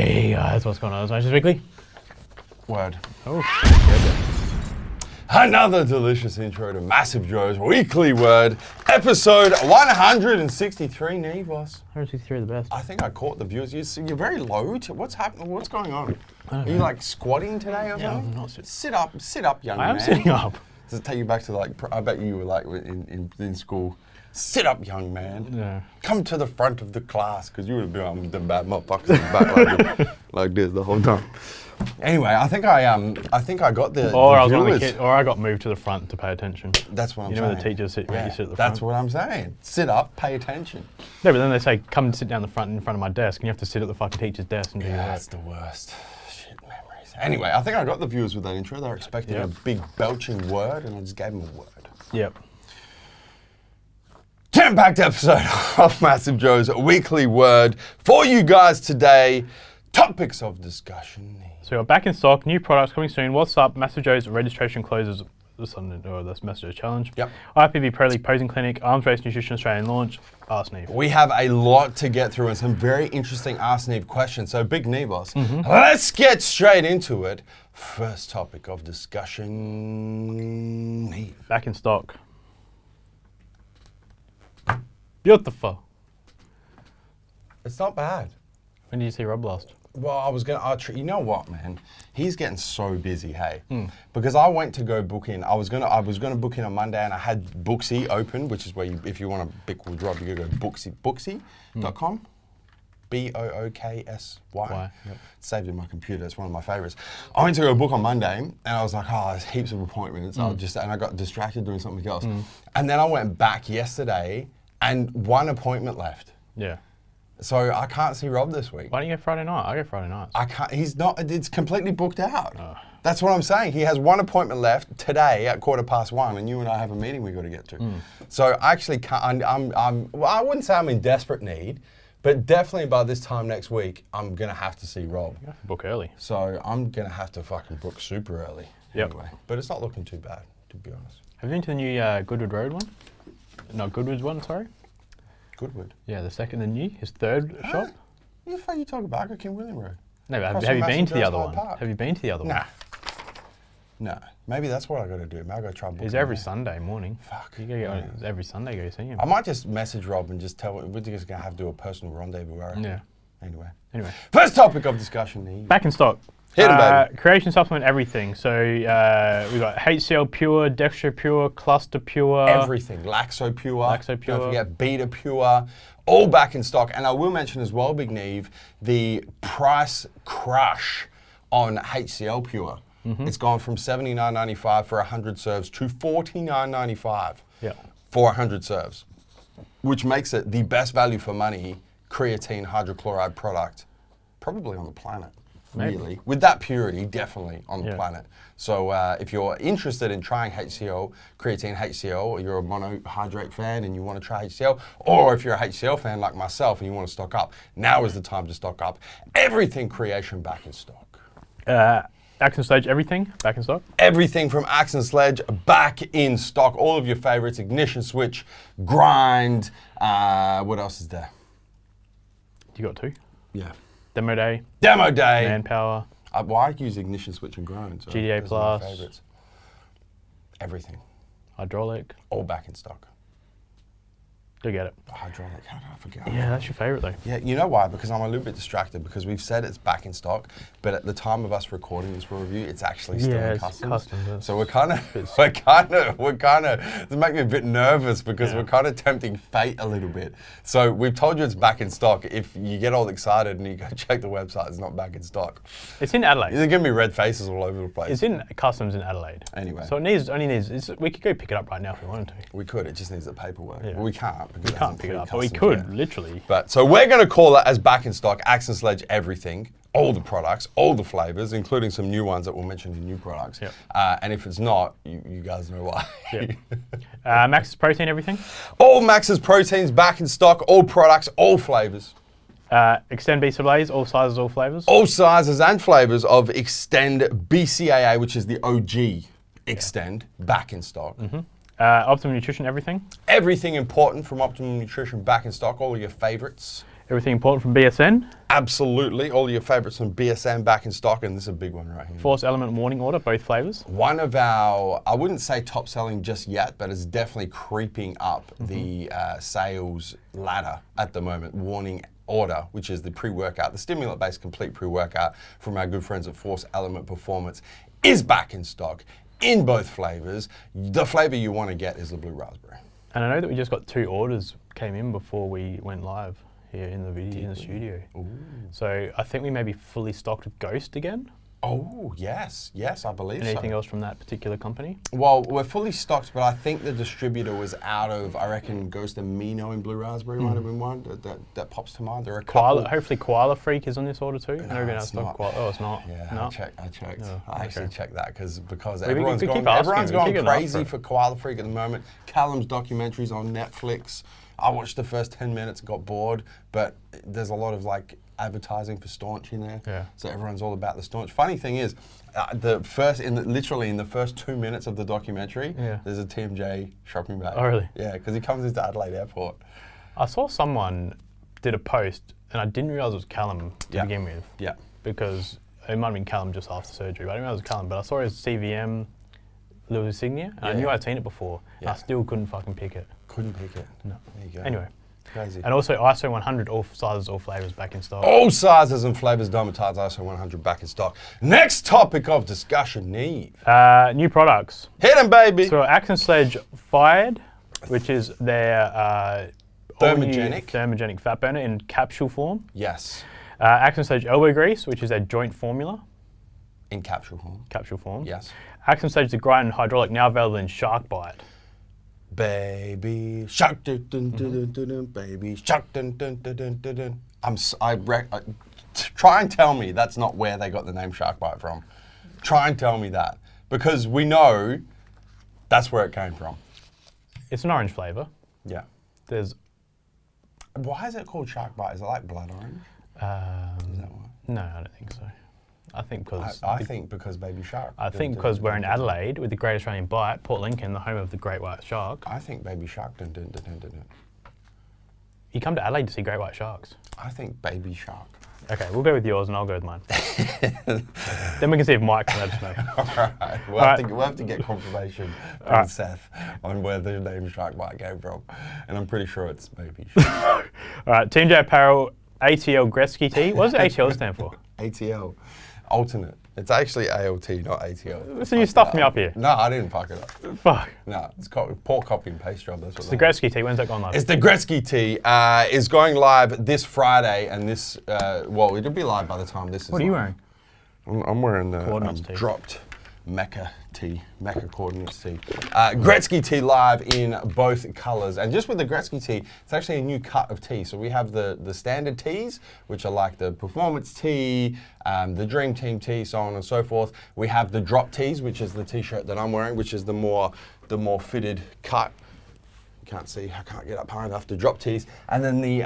Hey guys, what's going on? It's MassiveJoes Weekly. Word. Oh, Another delicious intro to MassiveJoes Weekly Word, episode 163, Neve. 163 are the best. I think I caught the viewers. You're very low. What's happening? What's going on? Are you like squatting today or something? I'm not sitting. Sit up, young man. I am sitting up. Does it take you back to like, I bet you were like in school. Sit up, young man. Yeah. Come to the front of the class, because you would have been on the bad motherfuckers in the back like this the whole time. Anyway, I think I got the. Or I got moved to the front to pay attention. That's what I'm saying. You know when the teachers sit, you sit at the front. That's what I'm saying. Sit up, pay attention. No, but then they say, come and sit down in front of my desk, and you have to sit at the fucking teacher's desk and do your work. That's the worst. Shit memories. Anyway, I think I got the viewers with that intro. They're expecting a big belching word, and I just gave them a word. Yep. Jam-packed episode of MassiveJoes Weekly Word for you guys today. Topics of discussion. So we're back in stock, new products coming soon. WhatSupp, MassiveJoes registration closes this Sunday, or this MassiveJoes challenge. Yep. IFBB Pro League Posing Clinic, Arms Race Nutrition Australian launch. Ask Neve. We have a lot to get through and some very interesting Ask Neve questions. So big Nevos, let's get straight into it. First topic of discussion. Neve. Back in stock. Beautiful. It's not bad. When did you see Rob last? Well, I was gonna. You know what, man? He's getting so busy, hey. Because I went to go book in. I was gonna book in on Monday, and I had Booksy open, which is where you, if you want to book with Rob, you gotta go Booksy.com. Booksy. Yep. It's saved in my computer. It's one of my favorites. I went to go book on Monday, and I was like, oh, there's heaps of appointments. And I got distracted doing something else. And then I went back yesterday, and one appointment left. Yeah. So I can't see Rob this week. Why don't you go Friday night? I go Friday nights. I can't. He's not. It's completely booked out. That's what I'm saying. He has one appointment left today at 1:15, and you and I have a meeting we got to get to. So I actually can't. Well, I wouldn't say I'm in desperate need, but definitely by this time next week, I'm gonna have to see Rob. You have to book early. So I'm gonna have to fucking book super early. Yep. Anyway, but it's not looking too bad, to be honest. Have you been to the new Goodwood Road one? No, Goodwood's one. Sorry. Goodwood. Yeah, the second, the new, his third shop. You fucking talk about King William Road. No, but Across have you from been to the MassiveJoes other Hyde one? Park. Have you been to the other one? Nah. No. Maybe that's what I got to do. Maybe I got to try and book It's him every there. Sunday morning. Fuck. You gotta go every Sunday. Go see him. I might just message Rob and just tell him we're just gonna have to do a personal rendezvous. Yeah. Anyway. Anyway, First topic of discussion, Neve. back in stock. Hit 'em, baby. Creation supplement, everything. So we got HCL Pure, Dextro Pure, Cluster Pure. Everything. Laxo Pure. Laxo Pure. Don't forget Beta Pure. All back in stock. And I will mention as well, Big Neve, the price crush on HCL Pure. It's gone from $79.95 for 100 serves to $49.95 for 100 serves, which makes it the best value for money creatine hydrochloride product probably on the planet. Maybe. Really. With that purity, definitely on the planet. So if you're interested in trying HCL, creatine HCL, or you're a monohydrate fan and you want to try HCL, or if you're a HCL fan like myself and you want to stock up, now is the time to stock up. Everything Creation back in stock. Action Stage, everything back in stock. Everything from Axe and Sledge back in stock. All of your favorites, Ignition Switch, Grind, what else is there? You got two. Yeah. Demo Day. Demo Day. Manpower. Well, I use Ignition Switch and Grind. So GDA those are my Plus. favorites. Everything. Hydraulic. All back in stock. Go get it. Hydraulic, how did I forget? Yeah, that's your favorite though. Yeah, you know why? Because I'm a little bit distracted because we've said it's back in stock, but at the time of us recording this review, it's actually still in it's customs. customs. So we're kind of, it's making me a bit nervous because we're kind of tempting fate a little bit. So we've told you it's back in stock. If you get all excited and you go check the website, it's not back in stock. It's in Adelaide. There's gonna be red faces all over the place. It's in customs in Adelaide. Anyway. So we could go pick it up right now if we wanted to. We could, it just needs the paperwork. Yeah. Well, we can't. Because We can't pick it up, but we could, literally. But so we're going to call it as back in stock, Axe and Sledge, everything, all the products, all the flavors, including some new ones that we'll mention in new products. Yep. And if it's not, you guys know why. Yep. Max's Protein, everything. All Max's proteins back in stock, all products, all flavors. Extend B Blaze, all sizes, all flavors. All sizes and flavors of Extend BCAA, which is the OG Extend, back in stock. Optimum Nutrition, everything. Everything important from Optimum Nutrition back in stock, all of your favorites. Everything important from BSN. Absolutely. All your favorites from BSN back in stock, and this is a big one right here. Force Element warning order, both flavors. One of our, I wouldn't say top selling just yet, but it's definitely creeping up the sales ladder at the moment. Warning order, which is the pre-workout, the stimulant-based complete pre-workout from our good friends at Force Element Performance, is back in stock in both flavors. The flavor you want to get is the blue raspberry. And I know that we just got 2 orders came in before we went live here in the video in the studio. Ooh. So I think we may be fully stocked with Ghost again. Oh, yes, I believe so. Anything else from that particular company? Well, we're fully stocked, but I think the distributor was out of, I reckon, Ghost and Mino in blue raspberry might have been one that pops to mind. There are a couple. Hopefully Koala Freak is on this order too. No, it's not. Oh, it's not. Yeah, No. I checked. Oh, I actually okay. checked that because We everyone's keep going, asking, everyone's we keep going getting asked crazy for for it. Koala Freak at the moment. Callum's documentary's on Netflix. I watched the first 10 minutes, got bored, but there's a lot of like advertising for Staunch in there. Yeah. So everyone's all about the Staunch. Funny thing is, literally in the first 2 minutes of the documentary, there's a TMJ shopping bag. Oh, really? Yeah, because he comes into Adelaide Airport. I saw someone did a post and I didn't realize it was Callum to begin with. Yeah. Because it might have been Callum just after surgery, but I didn't realize it was Callum. But I saw his CVM little insignia and I knew I'd seen it before. And I still couldn't fucking pick it. Couldn't pick it. No. There you go. Anyway. Crazy. And also ISO 100, all sizes, all flavors back in stock. All sizes and flavors, Diamond-Tards ISO 100 back in stock. Next topic of discussion, Neve. New products. Hit 'em, baby. So Action Sledge Fired, which is their thermogenic fat burner in capsule form. Yes. Action Sledge Elbow Grease, which is a joint formula. In capsule form. Capsule form. Yes. Action Sledge the Grind and Hydraulic, now available in Shark Bite. Baby shark, dun, dun, dun, dun, dun, dun, baby shark, dun, dun, dun, dun, dun, dun. Try and tell me that's not where they got the name Shark Bite from. Try and tell me that, because we know that's where it came from. It's an orange flavor. Yeah. Why is it called Shark Bite? Is it like blood orange? Is that why? No, I don't think so. I think because I think because Baby Shark. I think because we're in Adelaide with the Great Australian Bite, Port Lincoln, the home of the Great White Shark. I think Baby Shark. Dun, dun, dun, dun, dun, dun. You come to Adelaide to see Great White Sharks. I think Baby Shark. Okay, we'll go with yours and I'll go with mine. Then we can see if Mike can let us know. All right. We'll have to get confirmation from Seth on where the name Shark Bite came from. And I'm pretty sure it's Baby Shark. All right, Team J Apparel ATL Gretzky Tee. What does ATL stand for? ATL. Alternate. It's actually ALT, not ATL. So you stuffed me up here. No, I didn't fuck it up. Fuck. No, it's called poor copy and paste job. That's what It's the Gretzky Tee. When's that going live? It's the Gretzky Tee. Is going live this Friday, and this, well, it'll be live by the time this is What are you live. wearing? I'm wearing the Coordinates tee. dropped Mecca tee, Mecca coordinates tee. Gretzky tee live in both colors. And just with the Gretzky tee, it's actually a new cut of tee. So we have the standard tees, which are like the performance tee, the dream team tee, so on and so forth. We have the drop tees, which is the t-shirt that I'm wearing, which is the more fitted cut. You can't see, I can't get up high enough. The drop tees. And then the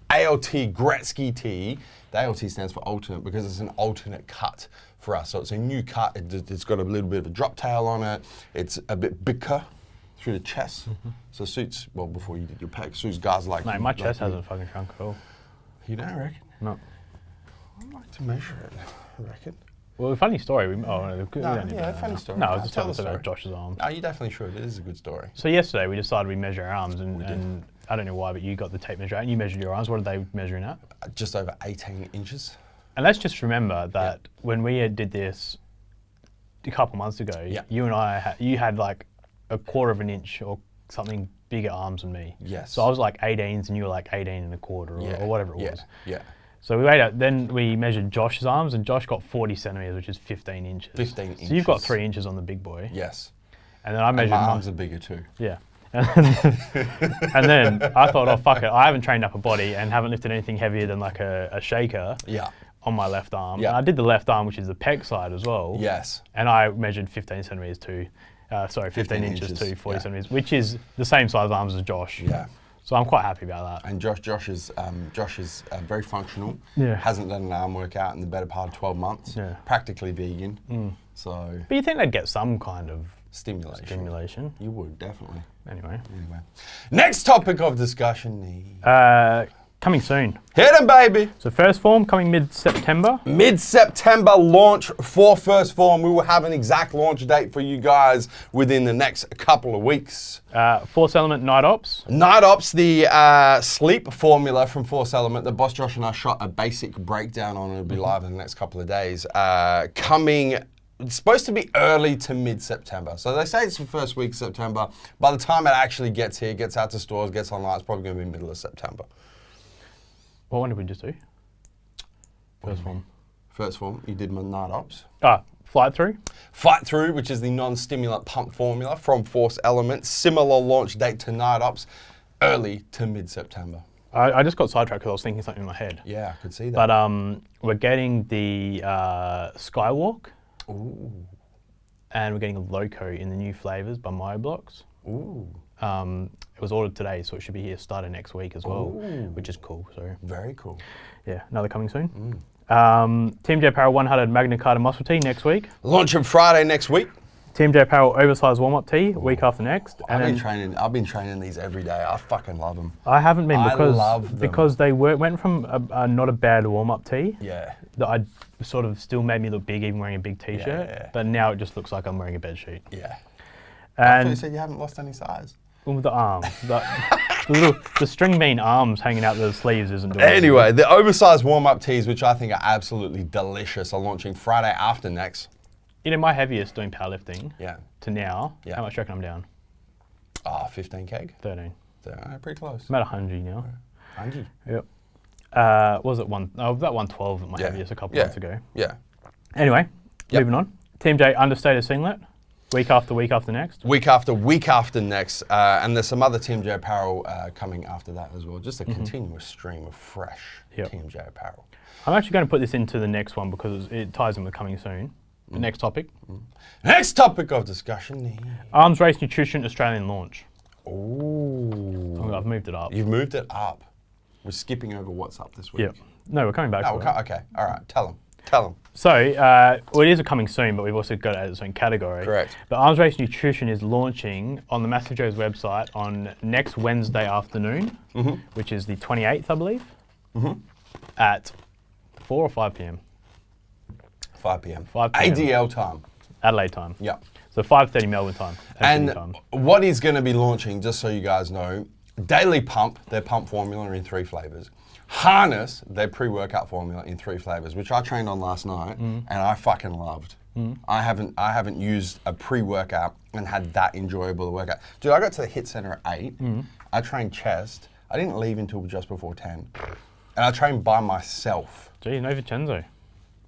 ALT Gretzky tee. The ALT stands for alternate because it's an alternate cut for us. So it's a new cut. It's got a little bit of a drop tail on it. It's a bit bigger through the chest. So it suits, well, before you did your pack, suits guys like Mate, you. my chest hasn't fucking shrunk at all. You don't reckon? No. I'd like to measure it, I reckon. Well, funny story. Funny story. No, I was just Tell telling us the about story. Josh's arms. No, you definitely should. It is a good story. So yesterday we decided we'd measure our arms and I don't know why, but you got the tape measure out and you measured your arms. What are they measuring at? Just over 18 inches. And let's just remember that when we did this a couple months ago, you and I, you had like a quarter of an inch or something bigger arms than me. Yes. So I was like 18s and you were like 18 and a quarter or whatever it was. Yeah. So we waited, then we measured Josh's arms and Josh got 40 centimeters, which is 15 inches. 15 inches. So you've got 3 inches on the big boy. Yes. And then I measured my mine. arms are bigger too. Yeah. And then I thought, oh, fuck it. I haven't trained upper body and haven't lifted anything heavier than like a shaker on my left arm. Yeah. And I did the left arm, which is the pec side as well. Yes. And I measured 15 centimeters to, 15 inches to 40 centimeters, which is the same size arms as Josh. Yeah. So I'm quite happy about that. And Josh is very functional. Yeah. Hasn't done an arm workout in the better part of 12 months. Yeah. Practically vegan. So But you think they'd get some kind of stimulation. You would, definitely. Anyway. Next topic of discussion, Neve. Coming soon. Hit 'em, baby. So first form coming mid-September. Mid-September launch for first form. We will have an exact launch date for you guys within the next couple of weeks. Force Element Night Ops. Night Ops, the sleep formula from Force Element that Boss Josh and I shot a basic breakdown on. It'll be live in the next couple of days. Coming, it's supposed to be early to mid-September. So they say it's the first week of September. By the time it actually gets here, gets out to stores, gets online, it's probably going to be middle of September. What one did we just do? First form. First form, you did my Night Ops. Flight Through. Fight Through, which is the non-stimulant pump formula from Force Element. Similar launch date to Night Ops, early to mid-September. I just got sidetracked because I was thinking something in my head. Yeah, I could see that. But we're getting the Skywalk. Ooh. And we're getting a Loco in the new flavors by MyBlocks. Ooh. It was ordered today, so it should be here starting next week as well, which is cool. So very cool. Yeah, another coming soon. Team J Apparel 100 Magna Carta Muscle Tee next week. Launching Friday next week. Team J Apparel Oversized Warm-Up Tee week after next. I've been training these every day. I fucking love them. I haven't been love them. because they went from a not a bad warm-up tee. Yeah. That I sort of still made me look big even wearing a big t-shirt. Yeah. But now it just looks like I'm wearing a bed sheet. Yeah. And I thought you said you haven't lost any size. With the arms. the string bean arms hanging out the sleeves isn't doing Anyway, the oversized warm-up tees, which I think are absolutely delicious, are launching Friday after next. You know, my heaviest doing powerlifting to now, Yeah. how much do you reckon I'm down? 15 kg? 13. Pretty close. I'm at 100 now. 100? Yep. About 112 at my heaviest a couple months ago. Yeah. Anyway, moving on. Team J Understated Singlet. Week after next. Week after next. And there's some other Team J Apparel coming after that as well. Just a continuous stream of fresh Team J Apparel. I'm actually going to put this into the next one because it ties in with coming soon. The next topic. Next topic of discussion. Arms Race Nutrition Australian launch. Ooh. I've moved it up. You've moved it up. We're skipping over WhatSupp this week. Yep. No, we're coming back to it. Okay. All right. Tell them. So, it is a coming soon, but we've also got it as its own category. Correct. But Arms Race Nutrition is launching on the MassiveJoes website on next Wednesday afternoon, which is the 28th, I believe, at 4 or 5 p.m. 5 p.m. 5 p.m. ADL time. Adelaide time. Yeah. So 5:30 Melbourne time. And what is going to be launching, just so you guys know, Daily Pump, their pump formula in 3 flavors. Harness, their pre-workout formula in 3 flavors, which I trained on last night and I fucking loved. I haven't used a pre-workout and had that enjoyable a workout. Dude, I got to the HIIT center at 8. I trained chest. I didn't leave until just before 10. And I trained by myself. Gee, no Vincenzo.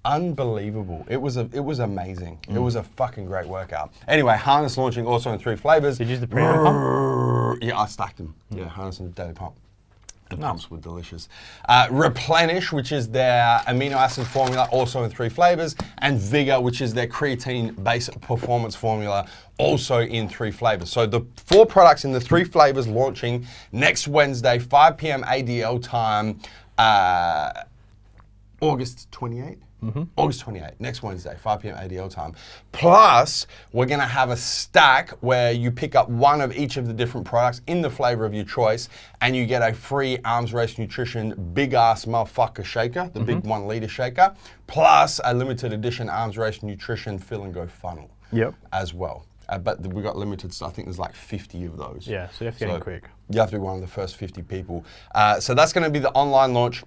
Unbelievable. It was amazing. It was a fucking great workout. Anyway, Harness launching also in 3 flavors. Did you use the pre-workout pump? Yeah, I stacked them. Yeah, Harness and Daily Pump. The pumps were delicious. Replenish, which is their amino acid formula, also in 3 flavors. And Vigor, which is their creatine-based performance formula, also in 3 flavors. So the 4 products in the 3 flavors launching next Wednesday, 5 p.m. ADL time, August 28th? August 28th, next Wednesday, 5 p.m. ADL time. Plus, we're going to have a stack where you pick up one of each of the different products in the flavor of your choice, and you get a free Arms Race Nutrition big-ass motherfucker shaker, the big 1 liter shaker, plus a limited edition Arms Race Nutrition Fill and Go funnel as well. But we got limited, so I think there's like 50 of those. Yeah, so you have to get in quick. You have to be one of the first 50 people. So that's going to be the online launch.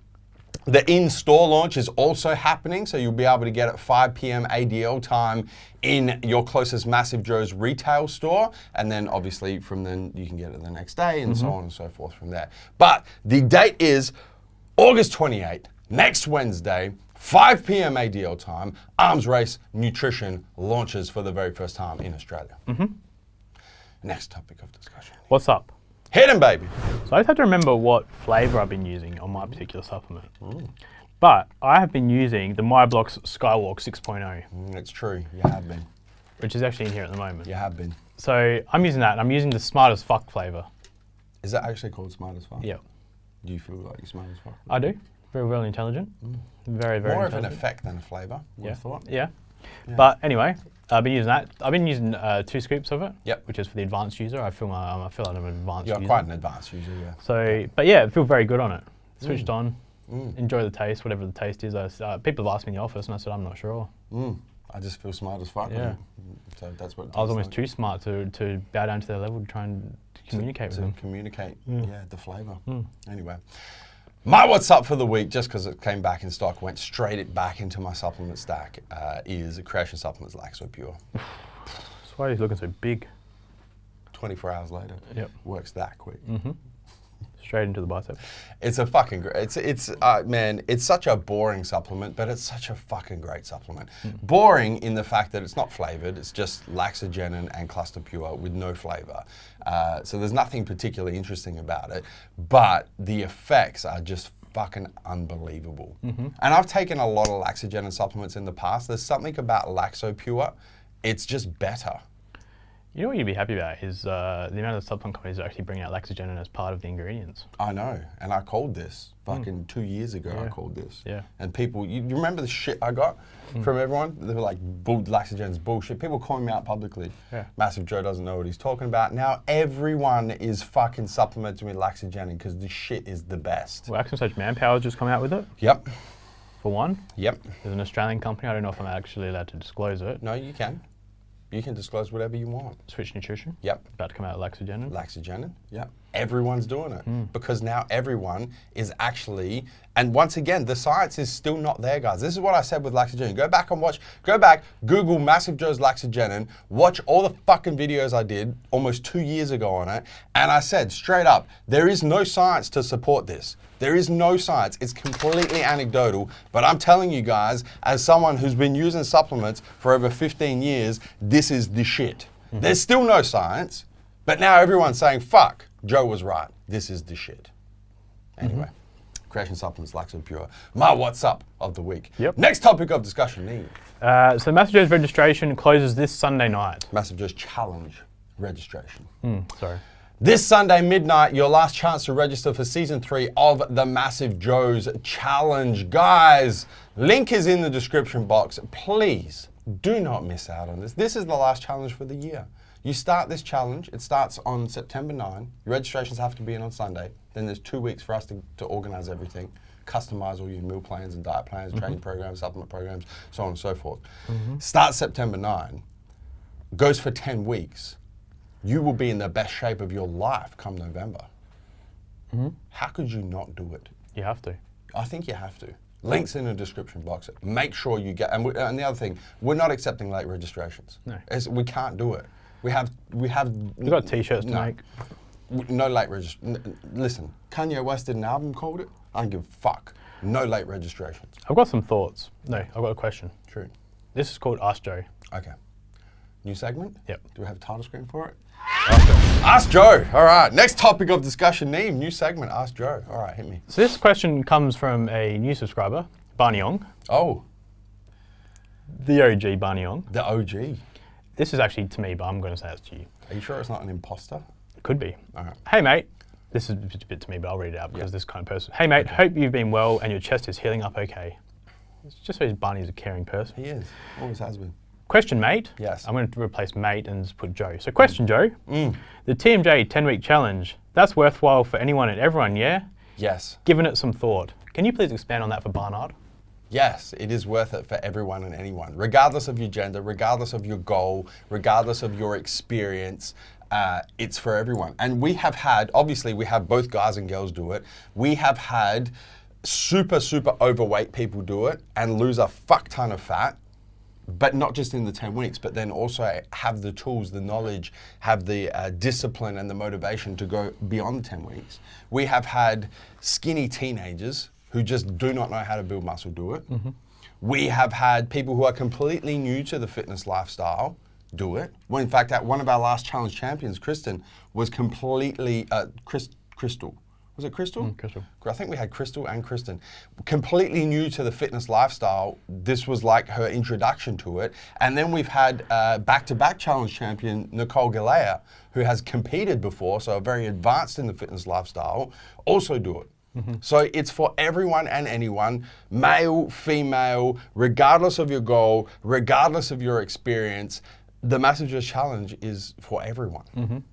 The in-store launch is also happening, so you'll be able to get it 5 p.m. ADL time in your closest MassiveJoes retail store, and then obviously from then you can get it the next day and so on and so forth from there. But the date is August 28th, next Wednesday, 5 p.m. ADL time, Arms Race Nutrition launches for the very first time in Australia. Next topic of discussion. What's up? Hit 'em, baby. So I just have to remember what flavor I've been using on my particular supplement. But I have been using the MyBlocks Skywalk 6.0. It's true, you have been. Which is actually in here at the moment. You have been. So I'm using that, and I'm using the Smart as Fuck flavor. Is that actually called Smart as Fuck? Yeah. Do you feel like you're smart as fuck? I do. Very, very intelligent. Very, very More intelligent. of an effect than a flavor, I thought. Yeah. But anyway, I've been using that. I've been using 2 scoops of it, which is for the advanced user. I feel like I'm an advanced user. You're quite an advanced user, yeah. So, but yeah, I feel very good on it. switched on, enjoy the taste, whatever the taste is. People have asked me in the office, and I said I'm not sure. I just feel smart as fuck. Yeah. So that's what it I was tastes almost like. too smart to bow down to their level to try and communicate with them. Communicate, the flavour. Anyway, my what's up for the week, just because it came back in stock, went straight back into my supplement stack, is Creation Supplements Laxo Pure. That's why he's looking so big. 24 hours later, works that quick. Straight into the bicep. It's a fucking great, man, it's such a boring supplement, but it's such a fucking great supplement. Boring in the fact that it's not flavored, it's just laxogenin and cluster pure with no flavor. So there's nothing particularly interesting about it, but the effects are just fucking unbelievable. And I've taken a lot of laxogenin supplements in the past. There's something about Laxo Pure, it's just better. You know what you'd be happy about is the amount of supplement companies that actually bring out laxogenin as part of the ingredients. I know, and I called this fucking 2 years ago. I called this, and people, you remember the shit I got from everyone? They were like, laxogenin's bullshit. People calling me out publicly. Massive Joe doesn't know what he's talking about. Now everyone is fucking supplementing with laxogenin because the shit is the best. Well, Action Manpower's just come out with it. Yep. For one. Yep. There's an Australian company. I don't know if I'm actually allowed to disclose it. No, you can. You can disclose whatever you want. Switch Nutrition. Yep. About to come out with laxogenin. Laxogenin, yep. Everyone's doing it because now everyone is actually, and once again, the science is still not there, guys. This is what I said with laxogenin. Go back, Google MassiveJoes Laxogenin, watch all the fucking videos I did almost 2 years ago on it, and I said straight up, there is no science to support this. There is no science. It's completely anecdotal, but I'm telling you guys, as someone who's been using supplements for over 15 years, this is the shit. There's still no science, but now everyone's saying, fuck, Joe was right. This is the shit. Anyway, Creation Supplements Laxo Pure. My what's up of the week. Next topic of discussion, Neve. So MassiveJoes registration closes this Sunday night. MassiveJoes Challenge registration. Sorry. This Sunday midnight, your last chance to register for Season 3 of the MassiveJoes Challenge. Guys, link is in the description box. Please do not miss out on this. This is the last challenge for the year. You start this challenge, it starts on September 9. Your registrations have to be in on Sunday. Then there's 2 weeks for us to organize everything, customize all your meal plans and diet plans, training programs, supplement programs, so on and so forth. Starts September 9, goes for 10 weeks. You will be in the best shape of your life come November. How could you not do it? You have to. I think you have to. Links in the description box. Make sure you get, and the other thing, we're not accepting late registrations. No. We can't do it. We've got t-shirts to make. No late registration. Listen, Kanye West did an album called it. I don't give a fuck. No late registrations. I've got some thoughts. No, I've got a question. True. This is called Ask Joe. Okay. New segment? Yep. Do we have a title screen for it? Ask Joe. All right. Next topic of discussion, Neve. New segment. Ask Joe. All right. Hit me. So this question comes from a new subscriber, Barnyong. Oh. The OG Barnyong. The OG. This is actually to me, but I'm going to say it's to you. Are you sure it's not an imposter? It could be. All right. Hey, mate. This is a bit to me, but I'll read it out because this kind of person. Hey, mate. Hope you've been well and your chest is healing up okay. It's just so Barney's a caring person. He is. Always has been. Question, mate. Yes. I'm going to replace mate and just put Joe. So question, Joe. The TMJ 10-week challenge, that's worthwhile for anyone and everyone, yeah? Yes. Given it some thought. Can you please expand on that for Barnard? Yes, it is worth it for everyone and anyone, regardless of your gender, regardless of your goal, regardless of your experience. It's for everyone. And we have had, obviously we have both guys and girls do it. We have had super, super overweight people do it and lose a fuck ton of fat. But not just in the 10 weeks, but then also have the tools, the knowledge, have the discipline and the motivation to go beyond 10 weeks. We have had skinny teenagers who just do not know how to build muscle do it. We have had people who are completely new to the fitness lifestyle do it. Well, in fact, one of our last challenge champions, Kristen, was completely, Crystal. Was it Crystal? Crystal. I think we had Crystal and Kristen. Completely new to the fitness lifestyle. This was like her introduction to it. And then we've had back-to-back challenge champion, Nicole Galea, who has competed before, so very advanced in the fitness lifestyle, also do it. So it's for everyone and anyone, male, female, regardless of your goal, regardless of your experience. The MassiveJoes Challenge is for everyone.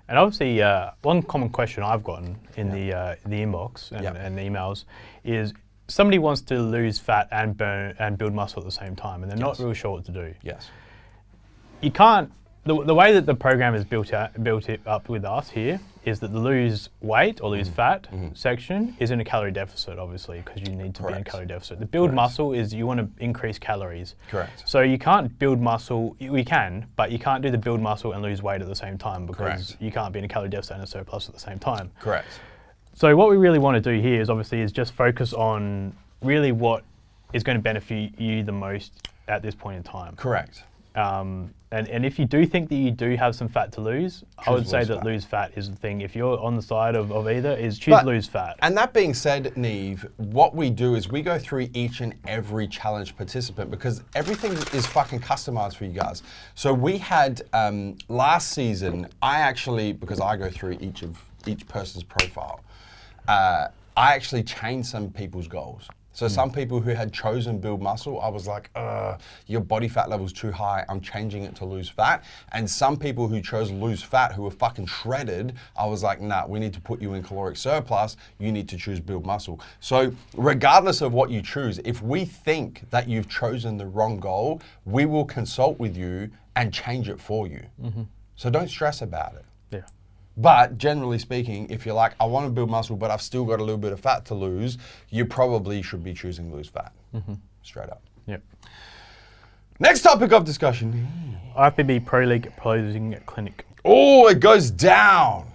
And obviously, one common question I've gotten in the inbox and the emails is somebody wants to lose fat and burn and build muscle at the same time, and they're not really sure what to do. Yes. You can't. The way that the program is built it up with us here is that the lose weight or lose fat section is in a calorie deficit, obviously, because you need to be in a calorie deficit. The build muscle is you want to increase calories. Correct. So you can't build muscle. We can, but you can't do the build muscle and lose weight at the same time because you can't be in a calorie deficit and a surplus at the same time. Correct. So what we really want to do here is obviously just focus on really what is going to benefit you the most at this point in time. Correct. And if you do think that you do have some fat to lose, I would say that lose fat is the thing. If you're on the side of either, is choose lose fat. And that being said, Neve, what we do is we go through each and every challenge participant because everything is fucking customized for you guys. So we had last season, I actually, because I go through each person's profile, I actually changed some people's goals. So some people who had chosen build muscle, I was like, your body fat level's too high, I'm changing it to lose fat. And some people who chose lose fat, who were fucking shredded, I was like, nah, we need to put you in caloric surplus, you need to choose build muscle. So regardless of what you choose, if we think that you've chosen the wrong goal, we will consult with you and change it for you. So don't stress about it. Yeah. But generally speaking, if you're like, I want to build muscle, but I've still got a little bit of fat to lose, you probably should be choosing lose fat. Straight up. Yep. Next topic of discussion. IFBB Pro League Posing Clinic. Oh, it goes down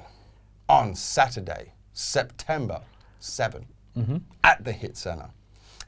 on Saturday, September 7 at the Hit Center.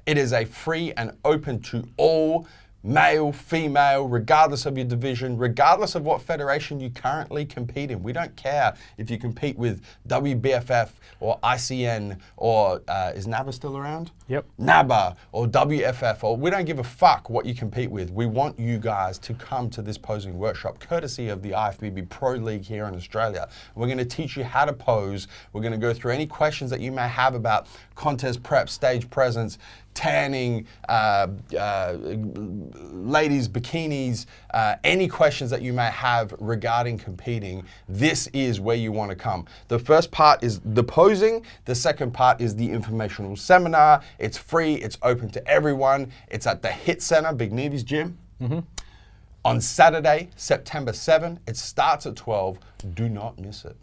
It is a free and open to all male, female, regardless of your division, regardless of what federation you currently compete in. We don't care if you compete with WBFF or ICN or is NABA still around? Yep. NABA or WFF, or we don't give a fuck what you compete with. We want you guys to come to this posing workshop, courtesy of the IFBB Pro League here in Australia. We're going to teach you how to pose. We're going to go through any questions that you may have about contest prep, stage presence, tanning, ladies' bikinis, any questions that you may have regarding competing. This is where you want to come. The first part is the posing. The second part is the informational seminar. It's free. It's open to everyone. It's at the Hit Center, Big Neve's gym. On Saturday, September 7. It starts at 12. Do not miss it.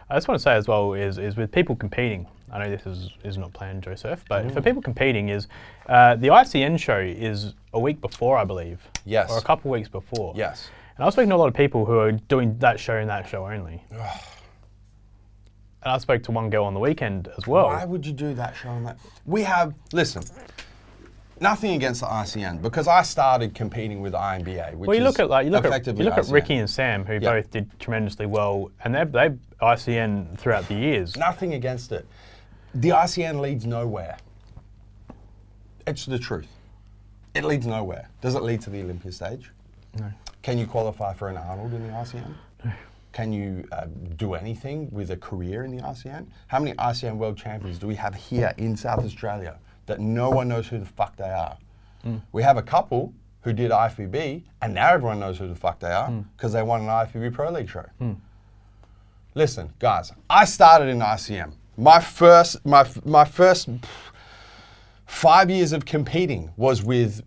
I just want to say as well is with people competing, I know this is not planned, Joseph, but for people competing is, the ICN show is a week before, I believe. Yes. Or a couple of weeks before. Yes. And I was speaking to a lot of people who are doing that show and that show only. And I spoke to one girl on the weekend as well. Why would you do that show and that? We have, listen, nothing against the ICN, because I started competing with INBA, which you look at ICN. Ricky and Sam, who both did tremendously well, and they ICN throughout the years. Nothing against it. The ICN leads nowhere. It's the truth. It leads nowhere. Does it lead to the Olympia stage? No. Can you qualify for an Arnold in the ICN? No. Can you do anything with a career in the ICN? How many ICN world champions do we have here in South Australia that no one knows who the fuck they are? We have a couple who did IFBB, and now everyone knows who the fuck they are because they won an IFBB Pro League show. Listen, guys, I started in ICM. My first 5 years of competing was with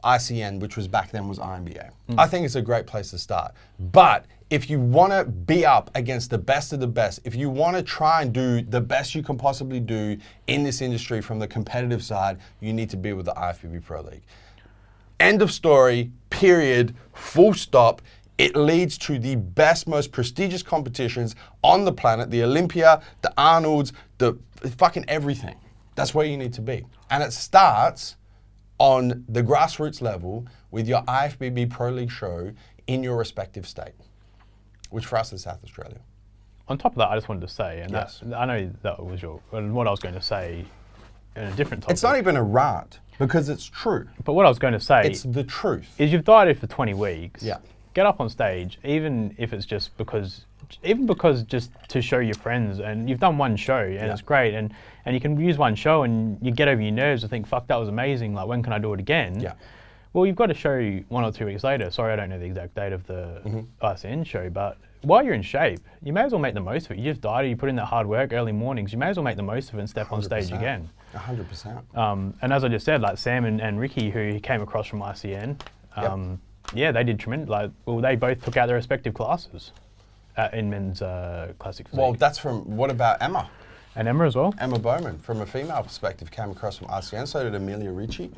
ICN, which was back then was INBA. I think it's a great place to start. But if you want to be up against the best of the best, if you want to try and do the best you can possibly do in this industry from the competitive side, you need to be with the IFBB Pro League. End of story, period, full stop. It leads to the best, most prestigious competitions on the planet, the Olympia, the Arnolds, the fucking everything. That's where you need to be. And it starts on the grassroots level with your IFBB Pro League show in your respective state, which for us is South Australia. On top of that, I just wanted to say, and yes. I know that was what I was going to say in a different topic. It's not even a rant, because it's true. But what I was going to say, it's the truth, is you've dieted for 20 weeks. Yeah. Get up on stage, even if it's just because just to show your friends, and you've done one show and it's great, and you can use one show and you get over your nerves and think, fuck, that was amazing, like when can I do it again? Yeah. Well, you've got to show 1 or 2 weeks later. Sorry, I don't know the exact date of the ICN show, but while you're in shape, you may as well make the most of it. You just dieted, you put in that hard work, early mornings, you may as well make the most of it and step on stage again. 100%. And as I just said, like Sam and Ricky, who came across from ICN, yeah, they did tremendous. Like, well, they both took out their respective classes in men's classic physique. Well, that's from, what about Emma? And Emma as well. Emma Bowman, from a female perspective, came across from ICN, so did Amelia Ricci.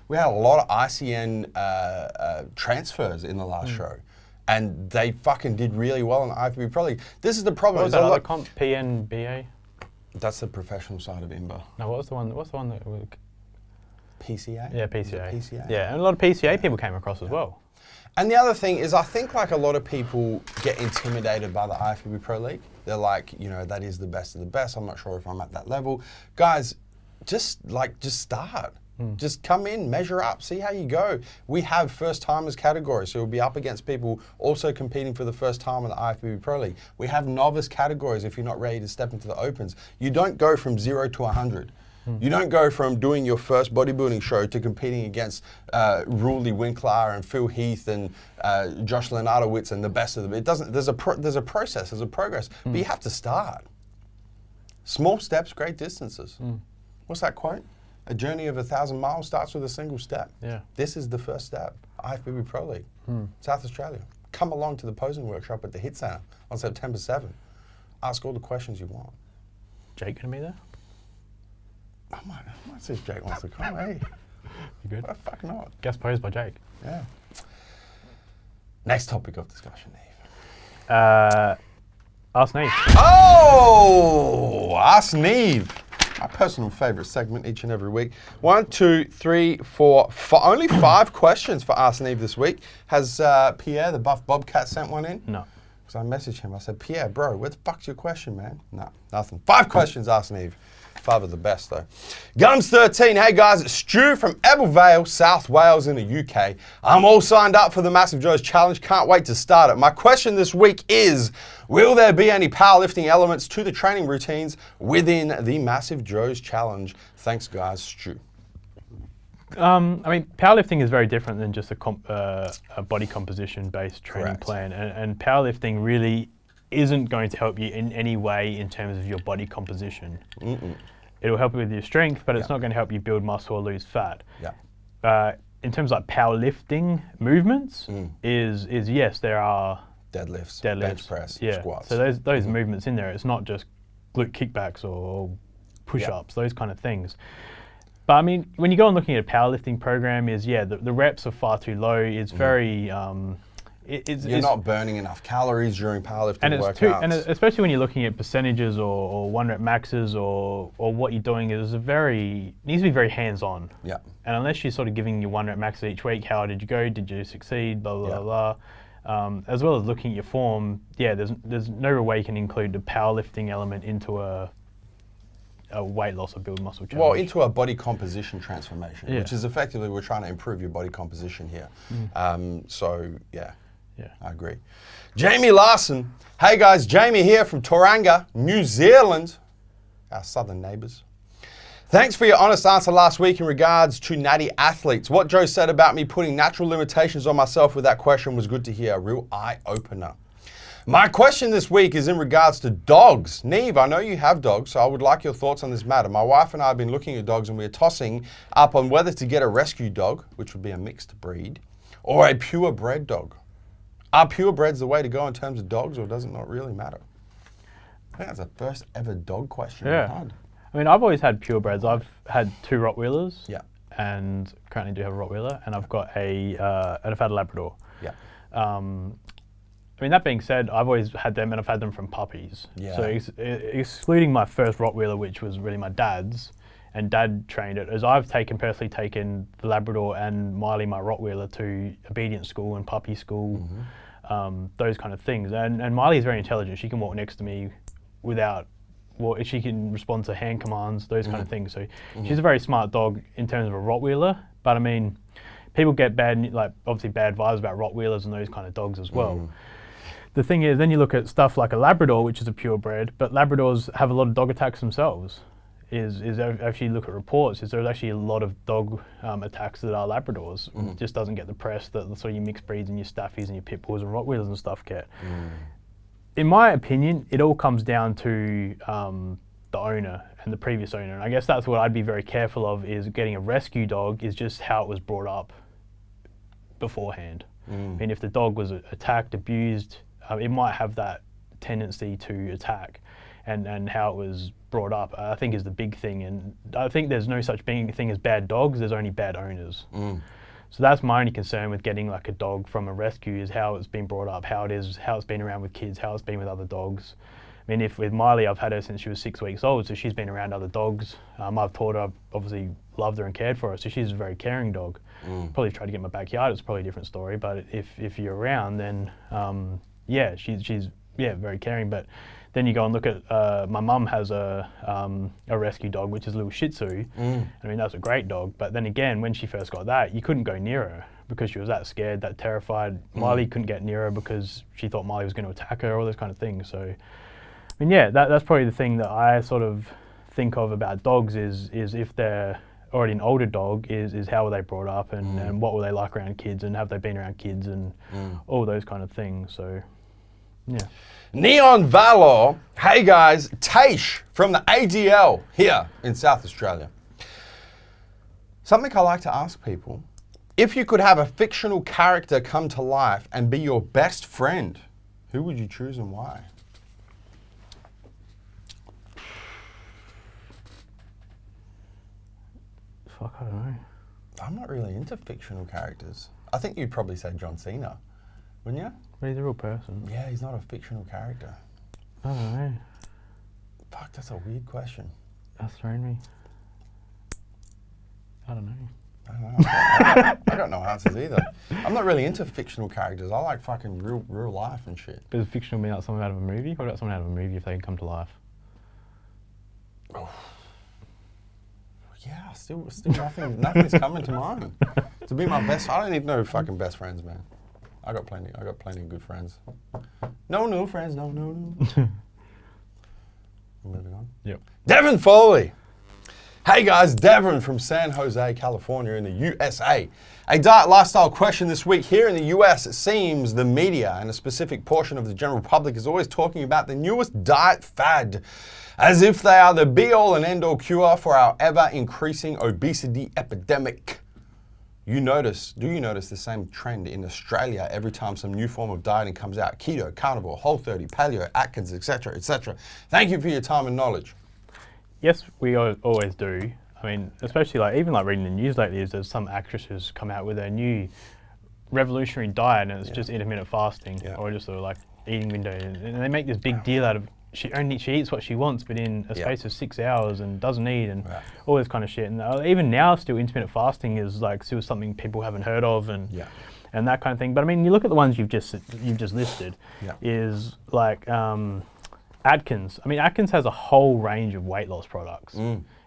We had a lot of ICN transfers in the last show. And they fucking did really well in the IFBB Pro League. This is the problem. What was that other comp? PNBA? That's the professional side of IMBA. No, what's the one that... PCA? Yeah, PCA. PCA. Yeah, and a lot of PCA people came across as well. And the other thing is, I think like a lot of people get intimidated by the IFBB Pro League. They're like, you know, that is the best of the best. I'm not sure if I'm at that level. Guys, just start. Just come in, measure up, see how you go. We have first timers categories, so we'll be up against people also competing for the first time in the IFBB Pro League. We have novice categories if you're not ready to step into the opens. You don't go from 0 to 100. You don't go from doing your first bodybuilding show to competing against Ruley Winkler and Phil Heath and Josh Lenardowitz and the best of them. It doesn't. There's a process, there's a progress, but you have to start. Small steps, great distances. What's that quote? A journey of 1,000 miles starts with a single step. Yeah. This is the first step. IFBB Pro League, South Australia. Come along to the posing workshop at the Hit Centre on September 7th. Ask all the questions you want. Jake gonna be there? I might see if Jake wants to come, hey. You good? Why the fuck not? Guest posed by Jake. Yeah. Next topic of discussion, Neve. Ask Neve. Oh! Ask Neve. My personal favourite segment each and every week. 1, 2, 3, 4, 5. Only 5 questions for Ask Neve this week. Has Pierre, the buff bobcat, sent one in? No. Because I messaged him. I said, Pierre, bro, where the fuck's your question, man? No, nothing. 5 questions, Ask Neve. 5 are the best, though. Gums13, hey guys, it's Stu from Ebbw Vale, South Wales in the UK. I'm all signed up for the MassiveJoes Challenge. Can't wait to start it. My question this week is, will there be any powerlifting elements to the training routines within the MassiveJoes Challenge? Thanks, guys. Stu. I mean, powerlifting is very different than just a body composition-based training plan. And powerlifting really isn't going to help you in any way in terms of your body composition. It'll help you with your strength, but it's not going to help you build muscle or lose fat. In terms of like powerlifting movements, is yes, there are deadlifts, bench press, squats. So those movements in there, it's not just glute kickbacks or push-ups, those kind of things. But I mean, when you go on looking at a powerlifting program, the reps are far too low. It's very you're not burning enough calories during powerlifting workouts. And especially when you're looking at percentages or 1 rep maxes or what you're doing, needs to be very hands-on. Yeah. And unless you're sort of giving your 1 rep maxes each week, how did you go? Did you succeed? Blah blah blah. As well as looking at your form, there's no real way you can include the powerlifting element into a weight loss or build muscle challenge. Well, into a body composition transformation, which is effectively we're trying to improve your body composition here. I agree. Jamie Larson. Hey guys, Jamie here from Tauranga, New Zealand, our southern neighbours. Thanks for your honest answer last week in regards to natty athletes. What Joe said about me putting natural limitations on myself with that question was good to hear, a real eye-opener. My question this week is in regards to dogs. Neve, I know you have dogs, so I would like your thoughts on this matter. My wife and I have been looking at dogs and we're tossing up on whether to get a rescue dog, which would be a mixed breed, or a purebred dog. Are purebreds the way to go in terms of dogs, or does it not really matter? I think that's the first ever dog question we've had. I mean, I've always had purebreds. I've had 2 Rottweilers. Yeah. And currently do have a Rottweiler, and I've got and I've had a Labrador. Yeah. I mean, that being said, I've always had them, and I've had them from puppies. Yeah. So excluding my first Rottweiler, which was really my dad's, and Dad trained it, as I've personally taken the Labrador and Miley, my Rottweiler, to obedience school and puppy school, those kind of things. And Miley is very intelligent. She can walk next to me she can respond to hand commands, those kind of things. So she's a very smart dog in terms of a Rottweiler. But I mean, people get obviously bad vibes about Rottweilers and those kind of dogs as well. The thing is, then you look at stuff like a Labrador, which is a purebred, but Labradors have a lot of dog attacks themselves. If you look at reports, there's actually a lot of dog attacks that are Labradors. It just doesn't get the press that sort of your mixed breeds and your Staffies and your Pit Bulls and Rottweilers and stuff get. in my opinion, it all comes down to the owner and the previous owner. And I guess that's what I'd be very careful of, is getting a rescue dog is just how it was brought up beforehand. I mean, if the dog was attacked, abused, it might have that tendency to attack. And how it was brought up, I think, is the big thing. And I think there's no such thing as bad dogs, there's only bad owners. So that's my only concern with getting like a dog from a rescue, is how it's been brought up, how it's been around with kids, how it's been with other dogs. I mean, if with Miley, I've had her since she was 6 weeks old, so she's been around other dogs. I've taught her, I've obviously loved her and cared for her, so she's a very caring dog. Probably tried to get in my backyard, it's probably a different story, but if you're around, then yeah, she's very caring. But then you go and look at, my mum has a rescue dog, which is a little Shih Tzu. I mean, that's a great dog. But then again, when she first got that, you couldn't go near her because she was that scared, that terrified. Miley couldn't get near her because she thought Miley was going to attack her, all those kind of things. So, I mean, yeah, that's probably the thing that I sort of think of about dogs is if they're already an older dog, is how were they brought up and what were they like around kids, and have they been around kids and all those kind of things. So, yeah. Neon Valor, hey guys, Taish from the ADL here in South Australia. Something I like to ask people, if you could have a fictional character come to life and be your best friend, who would you choose and why? Fuck, I don't know. I'm not really into fictional characters. I think you'd probably say John Cena, wouldn't you? But he's a real person. Yeah, he's not a fictional character. I don't know. Fuck, that's a weird question. That's thrown me. I don't know. I don't know. I got no answers either. I'm not really into fictional characters. I like fucking real life and shit. But does fictional mean like something out of a movie? What about something out of a movie if they can come to life? Oh. Yeah, still nothing's coming to mind. To be my best, I don't need no fucking best friends, man. I got plenty of good friends. No friends, no. Moving on. Yep. Devin Foley. Hey guys, Devin from San Jose, California in the USA. A diet lifestyle question this week. Here in the US, it seems the media and a specific portion of the general public is always talking about the newest diet fad, as if they are the be-all and end-all cure for our ever-increasing obesity epidemic. Do you notice the same trend in Australia every time some new form of dieting comes out? Keto, carnivore, Whole30, paleo, Atkins, etc., etc. Thank you for your time and knowledge. Yes, we always do. I mean, especially even reading the news lately, is there's some actresses come out with a new revolutionary diet, and it's just intermittent fasting or just sort of eating window, and they make this big deal out of she eats what she wants, but in a space of 6 hours, and doesn't eat, and all this kind of shit. And even now, still intermittent fasting is still something people haven't heard of, and that kind of thing. But I mean, you look at the ones you've just listed, is Atkins. I mean, Atkins has a whole range of weight loss products.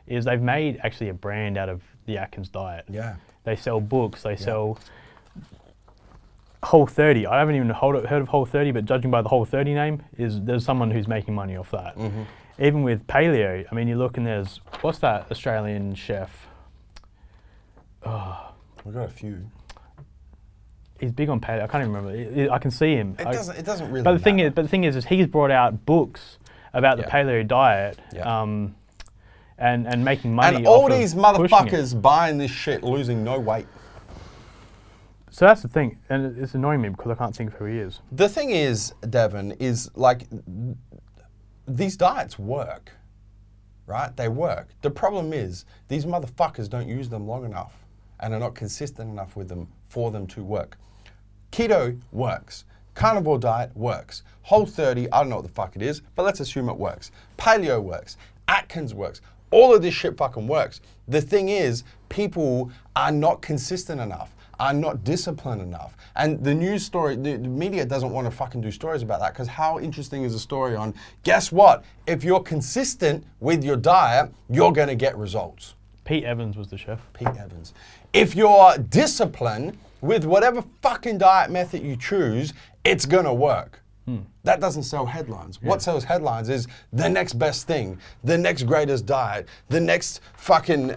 Is they've made actually a brand out of the Atkins diet. Yeah. They sell books. They sell Whole30. I haven't even heard of Whole30, but judging by the Whole30 name, there's someone who's making money off that. Even with paleo, I mean, you look and there's, what's that Australian chef? Oh. We've got a few. He's big on paleo. I can't even remember. I can see him. It doesn't really. But the thing is he's brought out books about the paleo diet, and making money. And all these motherfuckers buying this shit, losing no weight. So that's the thing, and it's annoying me because I can't think of who he is. The thing is, Devin, is these diets work, right? They work. The problem is these motherfuckers don't use them long enough and are not consistent enough with them for them to work. Keto works. Carnivore diet works. Whole30, I don't know what the fuck it is, but let's assume it works. Paleo works. Atkins works. All of this shit fucking works. The thing is, people are not consistent enough, are not disciplined enough. And the news story, the media doesn't want to fucking do stories about that, because how interesting is a story on, guess what? If you're consistent with your diet, you're going to get results. Pete Evans was the chef. Pete Evans. If you're disciplined with whatever fucking diet method you choose, it's going to work. That doesn't sell headlines. What sells headlines is the next best thing, the next greatest diet, the next fucking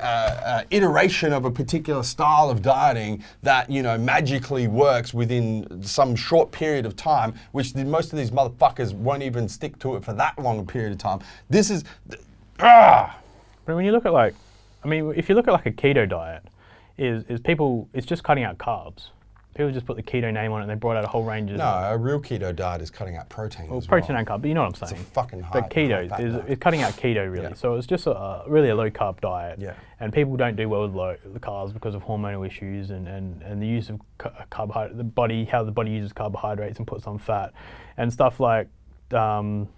iteration of a particular style of dieting that, you know, magically works within some short period of time, which most of these motherfuckers won't even stick to it for that long a period of time. This is, But when you look at like, I mean, if you look at like a keto diet, is people, it's just cutting out carbs. People just put the keto name on it and they brought out a whole range of... No, a real keto diet is cutting out protein as protein well. and carb, but you know what I'm saying. It's a fucking high. But keto is cutting out keto really. Yeah. So it's just really a low carb diet. Yeah. And people don't do well with the carbs because of hormonal issues and the use of carbohydrate, how the body uses carbohydrates and puts on fat. And stuff like the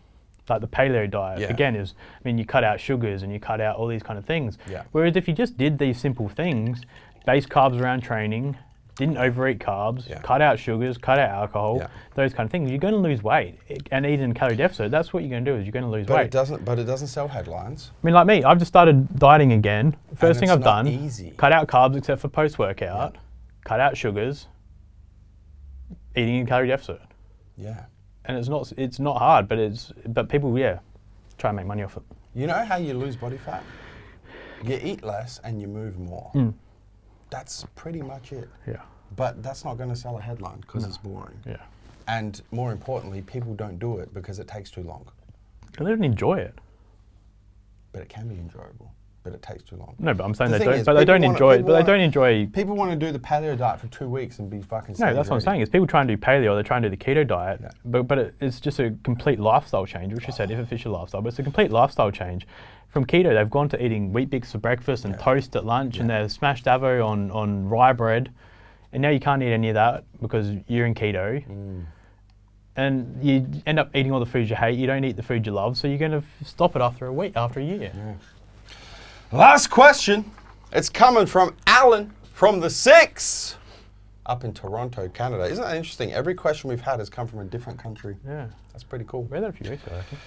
paleo diet, again, is, I mean, you cut out sugars and you cut out all these kind of things. Yeah. Whereas if you just did these simple things, base carbs around training, didn't overeat carbs, cut out sugars, cut out alcohol, those kind of things, you're going to lose weight and eat in calorie deficit. That's what you're going to do, is you're going to lose weight. But it doesn't sell headlines. I mean, like me, I've just started dieting again. First thing I've done, easy. Cut out carbs except for post-workout, cut out sugars, eating in calorie deficit. Yeah. And it's not hard, but people, try and make money off it. You know how you lose body fat? You eat less and you move more. That's pretty much it. Yeah. But that's not going to sell a headline because it's boring. Yeah. And more importantly, people don't do it because it takes too long. And they don't enjoy it. But it can be enjoyable. But it takes too long. No, but I'm saying they don't. But they don't enjoy it. But they don't enjoy. People want to do the paleo diet for 2 weeks and be fucking. No, that's what I'm saying. Is people try and do paleo, or they try and do the keto diet, but it's just a complete lifestyle change, which you said if it fits your lifestyle. But it's a complete lifestyle change. From keto, they've gone to eating Wheat Bix for breakfast and toast at lunch, and they've smashed avo on rye bread, and now you can't eat any of that because you're in keto. And you end up eating all the foods you hate. You don't eat the food you love, so you're going to stop it after a week, after a year. Last question. It's coming from Alan from the 6 up in Toronto, Canada. Isn't that interesting? Every question we've had has come from a different country. Yeah. That's pretty cool. We had that a few weeks ago, I think.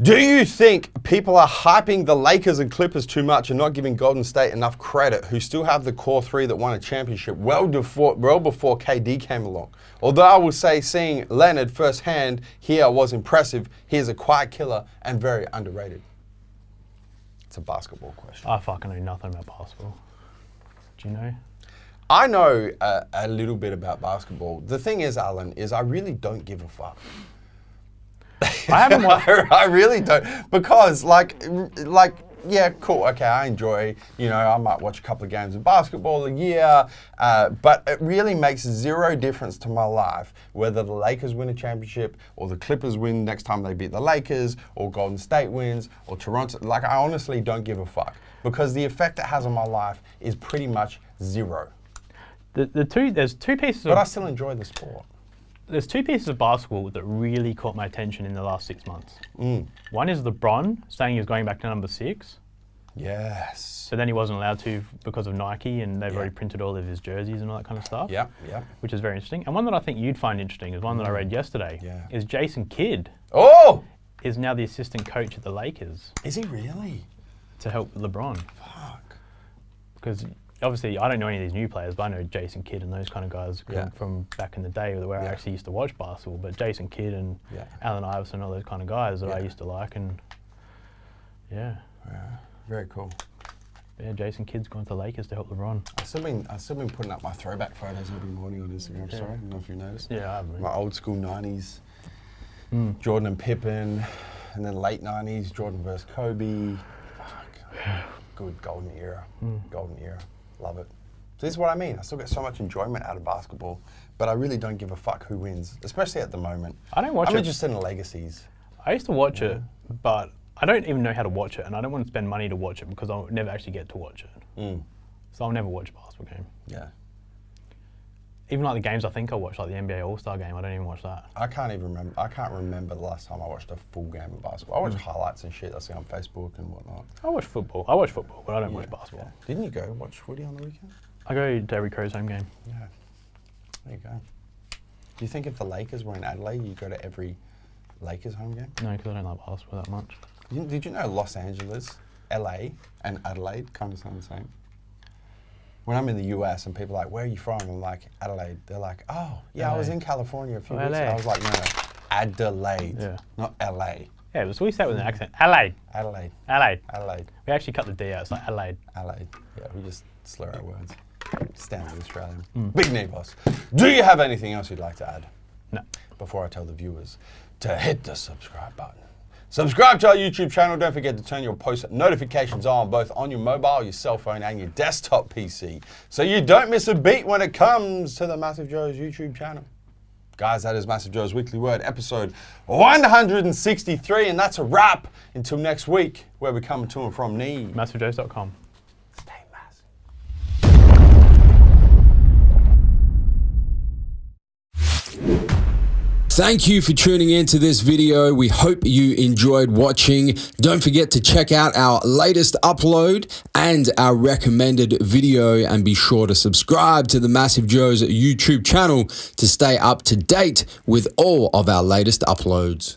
Do you think people are hyping the Lakers and Clippers too much and not giving Golden State enough credit, who still have the core three that won a championship well before KD came along? Although I will say seeing Leonard firsthand here was impressive, he is a quiet killer and very underrated. It's a basketball question. I fucking know nothing about basketball. Do you know? I know a little bit about basketball. The thing is, Alan, is I really don't give a fuck. I haven't watched. I really don't, because yeah, cool, okay, I enjoy, I might watch a couple of games of basketball a year, but it really makes zero difference to my life whether the Lakers win a championship or the Clippers win next time they beat the Lakers or Golden State wins or Toronto. Like, I honestly don't give a fuck because the effect it has on my life is pretty much zero. There's two pieces of... But I still enjoy the sport. There's two pieces of basketball that really caught my attention in the last 6 months. One is LeBron saying he was going back to number 6. Yes. So then he wasn't allowed to because of Nike, and they've already printed all of his jerseys and all that kind of stuff. Yeah. Which is very interesting. And one that I think you'd find interesting is one that I read yesterday. Is Jason Kidd. Oh! Is now the assistant coach at the Lakers. Is he really? To help LeBron. Fuck. Because obviously, I don't know any of these new players, but I know Jason Kidd and those kind of guys from back in the day where I actually used to watch basketball. But Jason Kidd and Allen Iverson, all those kind of guys that I used to like, and yeah. Very cool. Yeah, Jason Kidd's gone to the Lakers to help LeBron. I've still been putting up my throwback photos every morning on Instagram. Sorry, I don't know if you noticed. Yeah, I have. My old school 90s, Jordan and Pippen, and then late 90s, Jordan versus Kobe. Fuck. Good golden era. Golden era. Love it. So this is what I mean. I still get so much enjoyment out of basketball, but I really don't give a fuck who wins, especially at the moment. I don't watch it. I'm interested in legacies. I used to watch it, but I don't even know how to watch it, and I don't want to spend money to watch it because I'll never actually get to watch it. So I'll never watch a basketball game. Yeah. Even like the games I think I watch, like the NBA All-Star game, I don't even watch that. I can't remember the last time I watched a full game of basketball. I watch highlights and shit I see on Facebook and whatnot. I watch football, but I don't watch basketball. Yeah. Didn't you go watch footy on the weekend? I go to every Crow's home game. Yeah. There you go. Do you think if the Lakers were in Adelaide, you'd go to every Lakers home game? No, because I don't like basketball that much. Did you know Los Angeles, LA, and Adelaide kind of sound the same? When I'm in the US and people are like, where are you from? I'm like, Adelaide. They're like, oh, yeah, LA. I was in California a few weeks ago. I was like, no, Adelaide, not LA. Yeah, so we say it with an accent. Adelaide. Adelaide. Adelaide. Adelaide. We actually cut the D out. It's like Adelaide. Adelaide. Yeah, we just slur our words. Standard Australian. Big Neve boss. Do you have anything else you'd like to add? No. Before I tell the viewers to hit the subscribe button. Subscribe to our YouTube channel. Don't forget to turn your post notifications on both on your mobile, your cell phone, and your desktop PC, so you don't miss a beat when it comes to the MassiveJoes YouTube channel. Guys, that is MassiveJoes Weekly Word, episode 163, and that's a wrap until next week, where we come to and from Neve. MassiveJoes.com. Stay massive. Thank you for tuning in to this video. We hope you enjoyed watching. Don't forget to check out our latest upload and our recommended video, and be sure to subscribe to the MassiveJoes YouTube channel to stay up to date with all of our latest uploads.